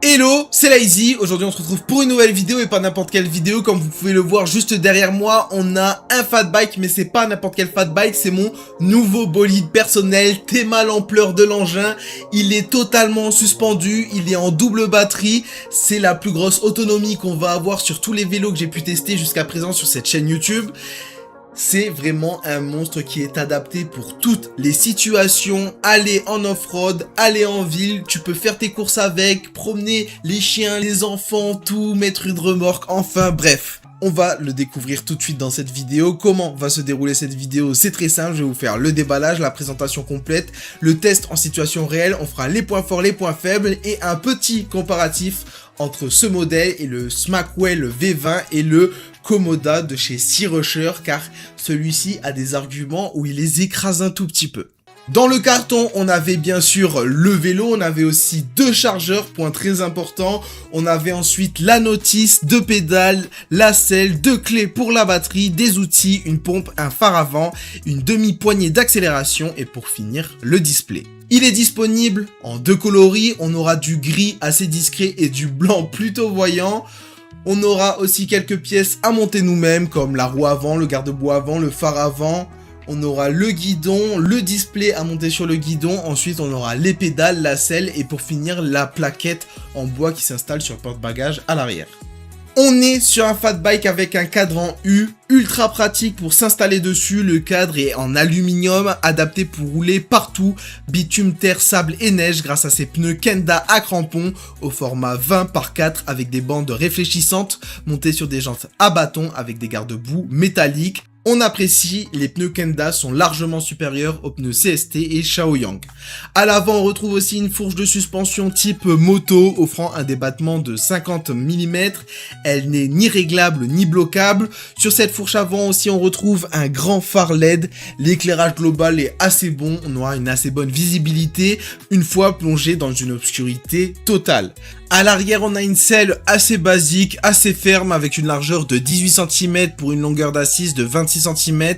Hello, c'est Lazy. Aujourd'hui on se retrouve pour une nouvelle vidéo et pas n'importe quelle vidéo. Comme vous pouvez le voir juste derrière moi, on a un fat bike, mais c'est pas n'importe quel fat bike, c'est mon nouveau bolide personnel, tellement l'ampleur de l'engin. Il est totalement suspendu, il est en double batterie, c'est la plus grosse autonomie qu'on va avoir sur tous les vélos que j'ai pu tester jusqu'à présent sur cette chaîne YouTube. C'est vraiment un monstre qui est adapté pour toutes les situations, aller en off-road, aller en ville, tu peux faire tes courses avec, promener les chiens, les enfants, tout, mettre une remorque, enfin bref. On va le découvrir tout de suite dans cette vidéo. Comment va se dérouler cette vidéo? C'est très simple, je vais vous faire le déballage, la présentation complète, le test en situation réelle, on fera les points forts, les points faibles et un petit comparatif entre ce modèle et le Smackwell V20 et le Komoda de chez Sea Rusher, car celui-ci a des arguments où il les écrase un tout petit peu. Dans le carton, on avait bien sûr le vélo, on avait aussi deux chargeurs, point très important. On avait ensuite la notice, deux pédales, la selle, deux clés pour la batterie, des outils, une pompe, un phare avant, une demi-poignée d'accélération et pour finir, le display. Il est disponible en deux coloris, on aura du gris assez discret et du blanc plutôt voyant. On aura aussi quelques pièces à monter nous-mêmes comme la roue avant, le garde-boue avant, le phare avant. On aura le guidon, le display à monter sur le guidon. Ensuite, on aura les pédales, la selle et pour finir, la plaquette en bois qui s'installe sur le porte-bagages à l'arrière. On est sur un fat bike avec un cadran U, ultra pratique pour s'installer dessus. Le cadre est en aluminium, adapté pour rouler partout, bitume, terre, sable et neige grâce à ses pneus Kenda à crampons au format 20x4 avec des bandes réfléchissantes montées sur des jantes à bâton avec des garde-boue métalliques. On apprécie, les pneus Kenda sont largement supérieurs aux pneus CST et Shaoyang. À l'avant, on retrouve aussi une fourche de suspension type moto offrant un débattement de 50 mm. Elle n'est ni réglable ni bloquable. Sur cette fourche avant aussi, on retrouve un grand phare LED. L'éclairage global est assez bon, on aura une assez bonne visibilité une fois plongé dans une obscurité totale. À l'arrière, on a une selle assez basique, assez ferme, avec une largeur de 18 cm pour une longueur d'assise de 26 cm.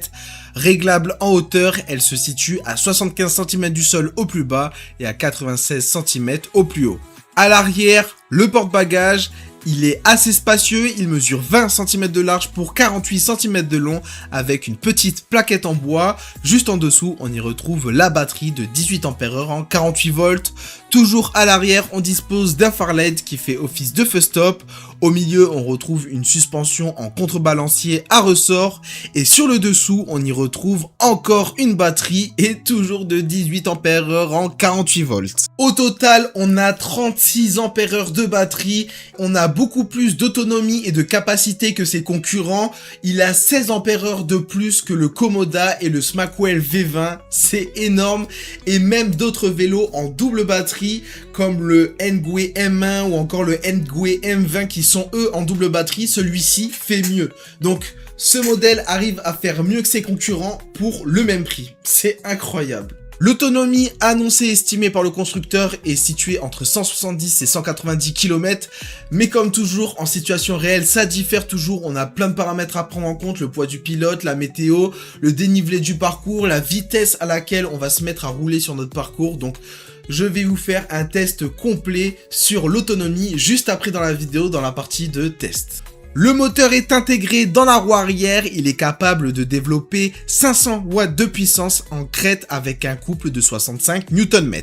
Réglable en hauteur, elle se situe à 75 cm du sol au plus bas et à 96 cm au plus haut. À l'arrière, le porte-bagages, il est assez spacieux, il mesure 20 cm de large pour 48 cm de long avec une petite plaquette en bois. Juste en dessous, on y retrouve la batterie de 18 Ah en 48 volts. Toujours à l'arrière, on dispose d'un phare LED qui fait office de feu stop. Au milieu, on retrouve une suspension en contrebalancier à ressort. Et sur le dessous, on y retrouve encore une batterie et toujours de 18 Ah en 48 volts. Au total, on a 36 Ah de batterie. On a beaucoup plus d'autonomie et de capacité que ses concurrents. Il a 16 Ah de plus que le Komoda et le Smackwell V20. C'est énorme. Et même d'autres vélos en double batterie comme le Ngwe M1 ou encore le Ngwe M20 qui sont eux en double batterie, celui-ci fait mieux. Donc ce modèle arrive à faire mieux que ses concurrents pour le même prix. C'est incroyable. L'autonomie annoncée et estimée par le constructeur est située entre 170 et 190 km, mais comme toujours en situation réelle, ça diffère toujours, on a plein de paramètres à prendre en compte, le poids du pilote, la météo, le dénivelé du parcours, la vitesse à laquelle on va se mettre à rouler sur notre parcours, donc je vais vous faire un test complet sur l'autonomie juste après dans la vidéo, dans la partie de test. Le moteur est intégré dans la roue arrière, il est capable de développer 500 watts de puissance en crête avec un couple de 65 Nm.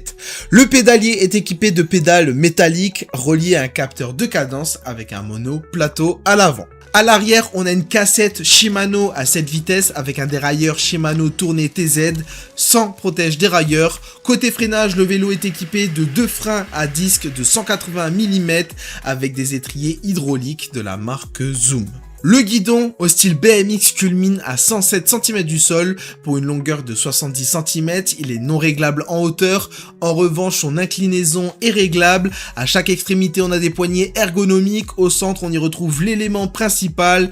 Le pédalier est équipé de pédales métalliques reliées à un capteur de cadence avec un mono-plateau à l'avant. À l'arrière, on a une cassette Shimano à 7 vitesses avec un dérailleur Shimano tourné TZ sans protège dérailleur. Côté freinage, le vélo est équipé de deux freins à disque de 180 mm avec des étriers hydrauliques de la marque Zoom. Le guidon au style BMX culmine à 107 cm du sol pour une longueur de 70 cm. Il est non réglable en hauteur. En revanche, son inclinaison est réglable. À chaque extrémité, on a des poignées ergonomiques. Au centre, on y retrouve l'élément principal.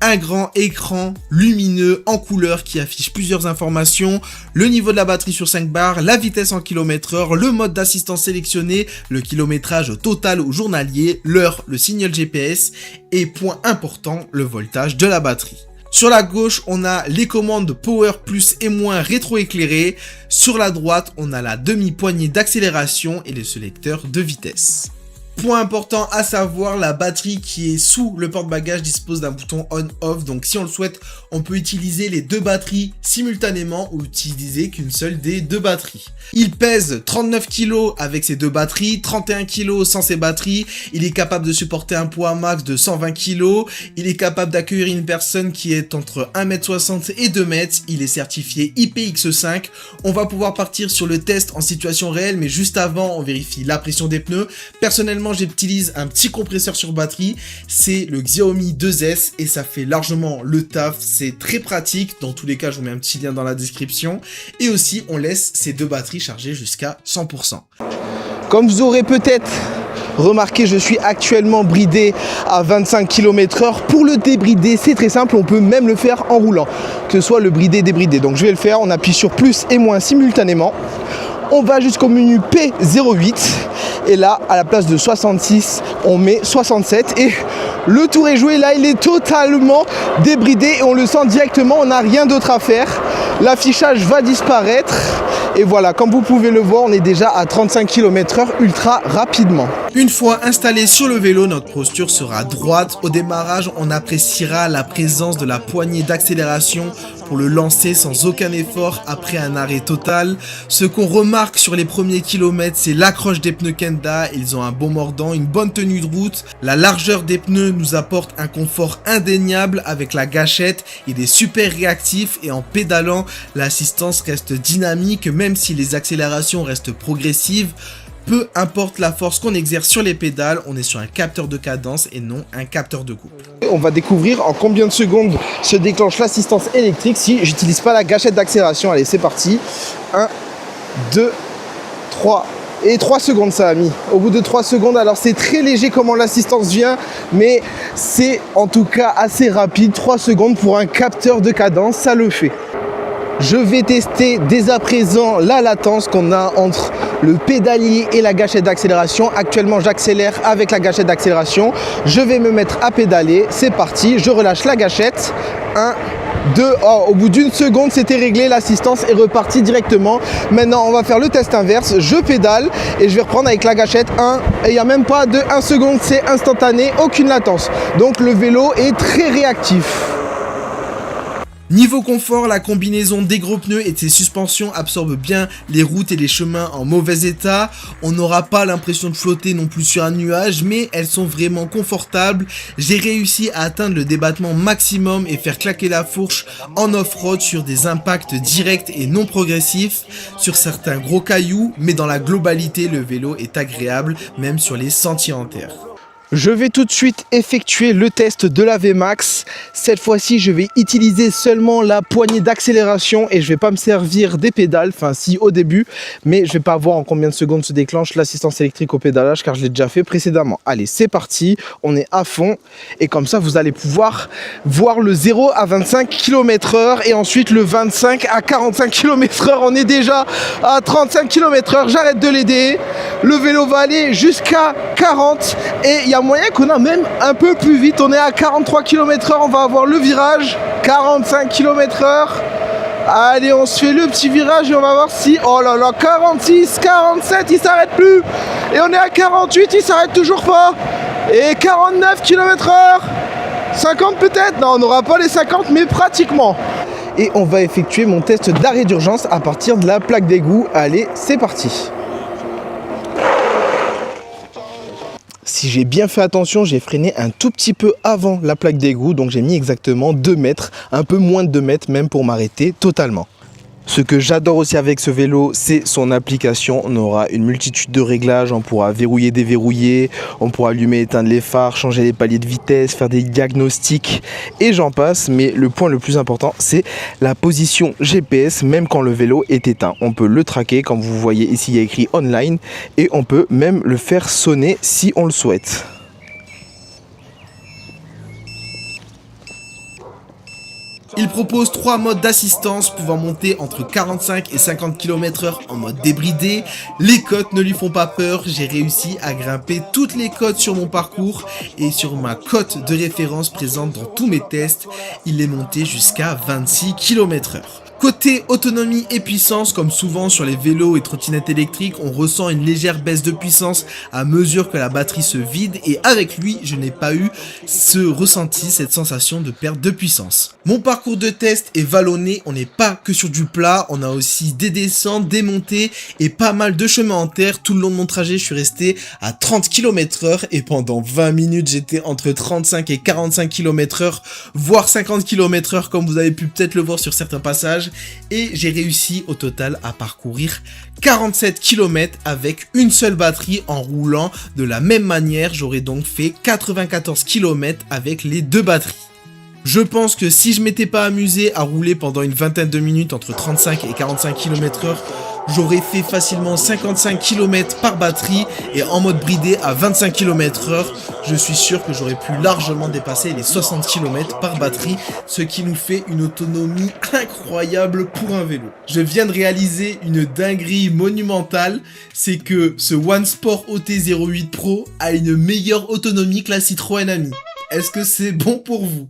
Un grand écran lumineux en couleur qui affiche plusieurs informations, le niveau de la batterie sur 5 bars, la vitesse en km/h, le mode d'assistance sélectionné, le kilométrage total ou journalier, l'heure, le signal GPS et point important, le voltage de la batterie. Sur la gauche, on a les commandes Power plus et moins rétroéclairées. Sur la droite, on a la demi-poignée d'accélération et le sélecteur de vitesse. Point important à savoir, la batterie qui est sous le porte-bagages dispose d'un bouton on-off, donc si on le souhaite, on peut utiliser les deux batteries simultanément ou utiliser qu'une seule des deux batteries. Il pèse 39 kg avec ses deux batteries, 31 kg sans ses batteries, il est capable de supporter un poids max de 120 kg, il est capable d'accueillir une personne qui est entre 1m60 et 2 m, il est certifié IPX5, on va pouvoir partir sur le test en situation réelle, mais juste avant, on vérifie la pression des pneus. Personnellement, j'utilise un petit compresseur sur batterie, c'est le Xiaomi 2S et ça fait largement le taf, c'est très pratique, dans tous les cas je vous mets un petit lien dans la description, et aussi on laisse ces deux batteries chargées jusqu'à 100%. Comme vous aurez peut-être remarqué, je suis actuellement bridé à 25 km/h. Pour le débrider, c'est très simple, on peut même le faire en roulant, que ce soit le bridé, débridé. Donc je vais le faire, on appuie sur plus et moins simultanément. On va jusqu'au menu P08 et là, à la place de 66, on met 67 et le tour est joué. Là, il est totalement débridé et on le sent directement, on n'a rien d'autre à faire. L'affichage va disparaître et voilà, comme vous pouvez le voir, on est déjà à 35 km/h ultra rapidement. Une fois installé sur le vélo, notre posture sera droite. Au démarrage, on appréciera la présence de la poignée d'accélération pour le lancer sans aucun effort après un arrêt total. Ce qu'on remarque sur les premiers kilomètres, c'est l'accroche des pneus Kenda. Ils ont un bon mordant, une bonne tenue de route. La largeur des pneus nous apporte un confort indéniable avec la gâchette. Il est super réactif et en pédalant, l'assistance reste dynamique même si les accélérations restent progressives. Peu importe la force qu'on exerce sur les pédales, on est sur un capteur de cadence et non un capteur de coupe. On va découvrir en combien de secondes se déclenche l'assistance électrique si j'utilise pas la gâchette d'accélération. Allez, c'est parti. 1, 2, 3. Et 3 secondes ça a mis. Au bout de 3 secondes, alors c'est très léger comment l'assistance vient, mais c'est en tout cas assez rapide. 3 secondes pour un capteur de cadence, ça le fait. Je vais tester dès à présent la latence qu'on a entre le pédalier et la gâchette d'accélération. Actuellement, j'accélère avec la gâchette d'accélération. Je vais me mettre à pédaler. C'est parti, je relâche la gâchette. 1, 2, oh, au bout d'une seconde, c'était réglé. L'assistance est repartie directement. Maintenant, on va faire le test inverse. Je pédale et je vais reprendre avec la gâchette 1. Et il n'y a même pas de 1 seconde, c'est instantané, aucune latence. Donc, le vélo est très réactif. Niveau confort, la combinaison des gros pneus et de ses suspensions absorbe bien les routes et les chemins en mauvais état. On n'aura pas l'impression de flotter non plus sur un nuage, mais elles sont vraiment confortables. J'ai réussi à atteindre le débattement maximum et faire claquer la fourche en off-road sur des impacts directs et non progressifs, sur certains gros cailloux, mais dans la globalité, le vélo est agréable, même sur les sentiers en terre. Je vais tout de suite effectuer le test de la VMAX. Cette fois-ci, je vais utiliser seulement la poignée d'accélération et je vais pas me servir des pédales, enfin si au début, mais je vais pas voir en combien de secondes se déclenche l'assistance électrique au pédalage car je l'ai déjà fait précédemment. Allez, c'est parti, on est à fond et comme ça, vous allez pouvoir voir le 0 à 25 km/h et ensuite le 25 à 45 km/h. On est déjà à 35 km/h, j'arrête de l'aider. Le vélo va aller jusqu'à 40 et il y a moyen qu'on a même un peu plus vite. On est à 43 km/h, on va avoir le virage, 45 km/h. Allez, on se fait le petit virage et on va voir si... Oh là là, 46, 47, il s'arrête plus. Et on est à 48, il s'arrête toujours pas. Et 49 km/h. 50 peut-être. Non, on n'aura pas les 50, mais pratiquement. Et on va effectuer mon test d'arrêt d'urgence à partir de la plaque d'égout. Allez, c'est parti. Si j'ai bien fait attention, j'ai freiné un tout petit peu avant la plaque d'égout, donc j'ai mis exactement 2 mètres, un peu moins de 2 mètres même pour m'arrêter totalement. Ce que j'adore aussi avec ce vélo, c'est son application. On aura une multitude de réglages, on pourra verrouiller, déverrouiller, on pourra allumer, éteindre les phares, changer les paliers de vitesse, faire des diagnostics et j'en passe. Mais le point le plus important, c'est la position GPS, même quand le vélo est éteint. On peut le traquer, comme vous voyez ici, il y a écrit online et on peut même le faire sonner si on le souhaite. Il propose 3 modes d'assistance pouvant monter entre 45 et 50 km/h en mode débridé. Les côtes ne lui font pas peur, j'ai réussi à grimper toutes les côtes sur mon parcours et sur ma côte de référence présente dans tous mes tests, il est monté jusqu'à 26 km/h. Côté autonomie et puissance, comme souvent sur les vélos et trottinettes électriques, on ressent une légère baisse de puissance à mesure que la batterie se vide et avec lui, je n'ai pas eu ce ressenti, cette sensation de perte de puissance. Mon parcours de test est vallonné, on n'est pas que sur du plat, on a aussi des descentes, des montées et pas mal de chemins en terre. Tout le long de mon trajet, je suis resté à 30 km/h et pendant 20 minutes, j'étais entre 35 et 45 km/h, voire 50 km/h comme vous avez pu peut-être le voir sur certains passages. Et j'ai réussi au total à parcourir 47 km avec une seule batterie en roulant de la même manière. J'aurais donc fait 94 km avec les deux batteries. Je pense que si je m'étais pas amusé à rouler pendant une vingtaine de minutes entre 35 et 45 km/h, j'aurais fait facilement 55 km par batterie et en mode bridé à 25 km/h, je suis sûr que j'aurais pu largement dépasser les 60 km par batterie, ce qui nous fait une autonomie incroyable pour un vélo. Je viens de réaliser une dinguerie monumentale, c'est que ce OneSport OT08 Pro a une meilleure autonomie que la Citroën Ami. Est-ce que c'est bon pour vous?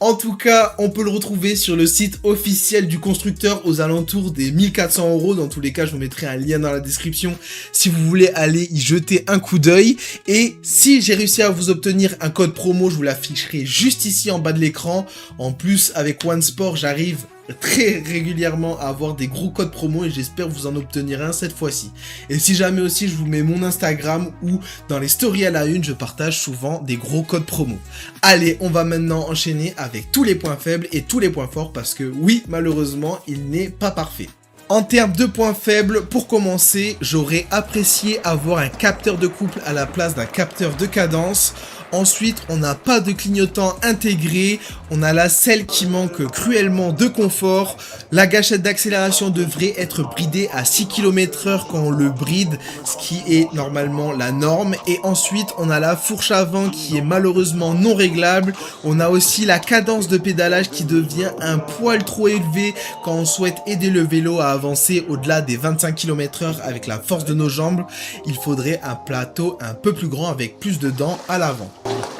En tout cas, on peut le retrouver sur le site officiel du constructeur aux alentours des 1400 €. Dans tous les cas, je vous mettrai un lien dans la description si vous voulez aller y jeter un coup d'œil. Et si j'ai réussi à vous obtenir un code promo, je vous l'afficherai juste ici en bas de l'écran. En plus, avec OneSport, j'arrive très régulièrement à avoir des gros codes promo et j'espère vous en obtenir un cette fois-ci. Et si jamais aussi je vous mets mon Instagram où dans les stories à la une je partage souvent des gros codes promo. Allez, on va maintenant enchaîner avec tous les points faibles et tous les points forts parce que oui, malheureusement, il n'est pas parfait. En termes de points faibles, pour commencer, j'aurais apprécié avoir un capteur de couple à la place d'un capteur de cadence. Ensuite, on n'a pas de clignotant intégré, on a la selle qui manque cruellement de confort. La gâchette d'accélération devrait être bridée à 6 km/h quand on le bride, ce qui est normalement la norme. Et ensuite, on a la fourche avant qui est malheureusement non réglable. On a aussi la cadence de pédalage qui devient un poil trop élevée quand on souhaite aider le vélo à avancer au-delà des 25 km/h avec la force de nos jambes. Il faudrait un plateau un peu plus grand avec plus de dents à l'avant.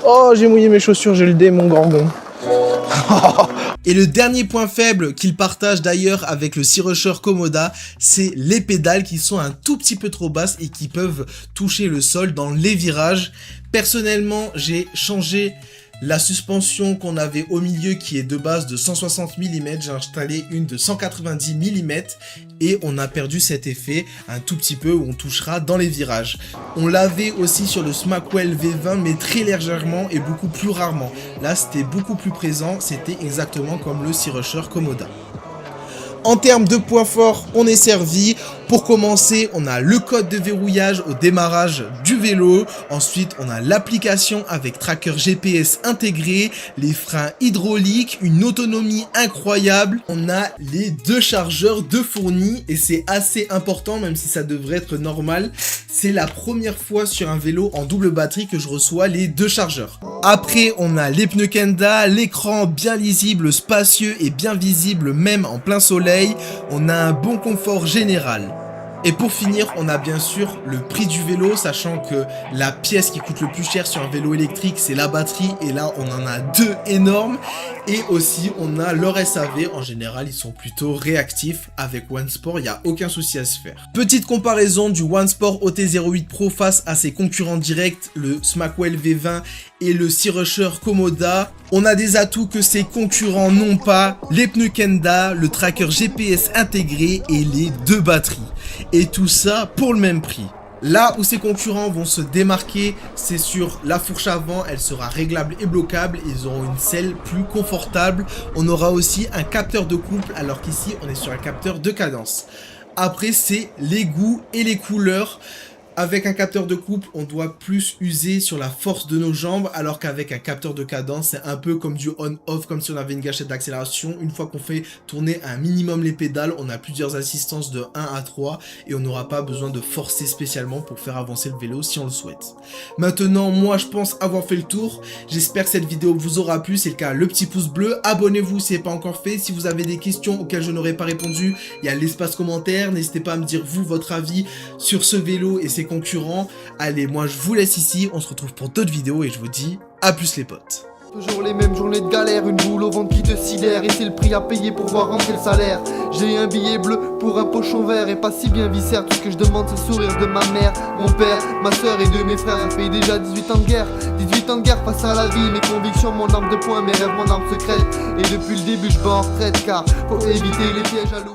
Oh, j'ai mouillé mes chaussures, j'ai le dé, mon gorgon. Et le dernier point faible qu'il partage d'ailleurs avec le Sea Rusher Komoda, c'est les pédales qui sont un tout petit peu trop basses et qui peuvent toucher le sol dans les virages. Personnellement, j'ai changé la suspension qu'on avait au milieu qui est de base de 160 mm, j'ai installé une de 190 mm et on a perdu cet effet un tout petit peu où on touchera dans les virages. On l'avait aussi sur le Smackwell V20 mais très légèrement et beaucoup plus rarement. Là c'était beaucoup plus présent, c'était exactement comme le Sea Rusher Komoda. En termes de points forts, on est servi. Pour commencer, on a le code de verrouillage au démarrage du vélo. Ensuite, on a l'application avec tracker GPS intégré, les freins hydrauliques, une autonomie incroyable. On a les deux chargeurs de fournis et c'est assez important, même si ça devrait être normal. C'est la première fois sur un vélo en double batterie que je reçois les deux chargeurs. Après, on a les pneus Kenda, l'écran bien lisible, spacieux et bien visible même en plein soleil. On a un bon confort général. Et pour finir, on a bien sûr le prix du vélo, sachant que la pièce qui coûte le plus cher sur un vélo électrique, c'est la batterie. Et là, on en a deux énormes. Et aussi, on a leur SAV. En général, ils sont plutôt réactifs. Avec OneSport, il n'y a aucun souci à se faire. Petite comparaison du OneSport OT08 Pro face à ses concurrents directs, le Smackwell V20 et le Sea Rusher Komoda. On a des atouts que ses concurrents n'ont pas, les pneus Kenda, le tracker GPS intégré et les deux batteries. Et tout ça pour le même prix. Là où ses concurrents vont se démarquer, c'est sur la fourche avant, elle sera réglable et bloquable, ils auront une selle plus confortable. On aura aussi un capteur de couple alors qu'ici on est sur un capteur de cadence. Après c'est les goûts et les couleurs. Avec un capteur de couple, on doit plus user sur la force de nos jambes, alors qu'avec un capteur de cadence, c'est un peu comme du on-off, comme si on avait une gâchette d'accélération. Une fois qu'on fait tourner un minimum les pédales, on a plusieurs assistances de 1 à 3 et on n'aura pas besoin de forcer spécialement pour faire avancer le vélo si on le souhaite. Maintenant, moi je pense avoir fait le tour. J'espère que cette vidéo vous aura plu. C'est le cas, le petit pouce bleu. Abonnez-vous si ce n'est pas encore fait. Si vous avez des questions auxquelles je n'aurais pas répondu, il y a l'espace commentaire. N'hésitez pas à me dire vous, votre avis sur ce vélo et ses concurrents. Allez, moi je vous laisse ici, on se retrouve pour d'autres vidéos et je vous dis à plus les potes. Toujours les mêmes journées de galère, une boule au ventre qui te sidère. Et c'est le prix à payer pour voir rentrer le salaire. J'ai un billet bleu pour un pochon vert et pas si bien viscère. Tout ce que je demande c'est le sourire de ma mère, mon père, ma soeur et de mes frères. Ça fait déjà 18 ans de guerre, 18 ans de guerre face à la vie. Mes convictions, mon arme de poing, mes rêves, mon arme secrète. Et depuis le début je vais en retraite car faut éviter les pièges à l'eau.